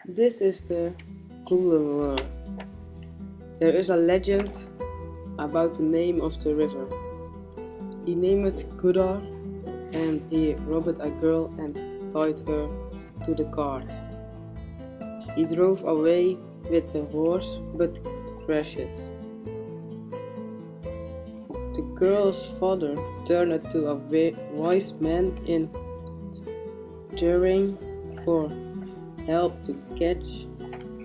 This is the Golden River. There is a legend about the name of the river. He named it Gudar, and he robbed a girl and tied her to the cart. He drove away with the horse but crashed it. The girl's father turned to a wise man in Turin for help to catch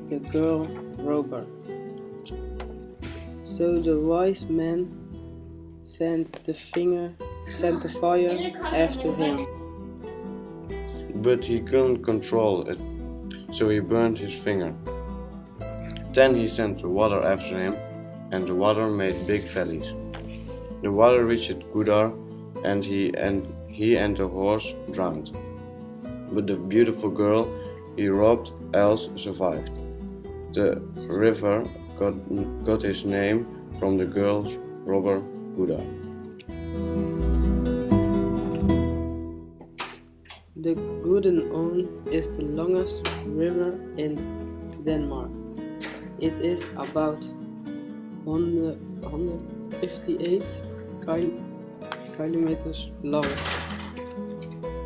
the girl robber. So the wise man sent the fire after him. But he couldn't control it, so he burned his finger. Then he sent the water after him, and the water made big valleys. The water reached Gudar, and he and the horse drowned. But the beautiful girl he robbed else survived. The river got its name from the girl's robber Gudar. The Gudenåen is the longest river in Denmark. It is about 158 kilometers long.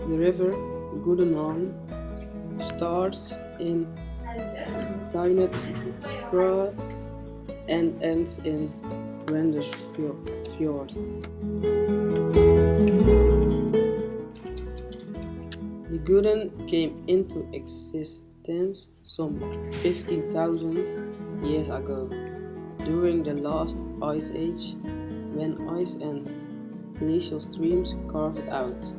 The river Gudenåen starts in Tynet Fjord and ends in Randers Fjord. The Guden came into existence some 15,000 years ago, during the last ice age, when ice and glacial streams carved out.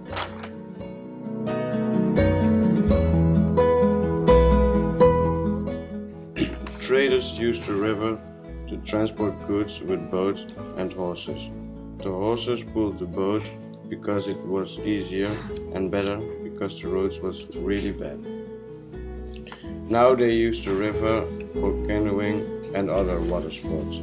Traders used the river to transport goods with boats and horses. The horses pulled the boat because it was easier, and better because the roads was really bad. Now they use the river for canoeing and other water sports.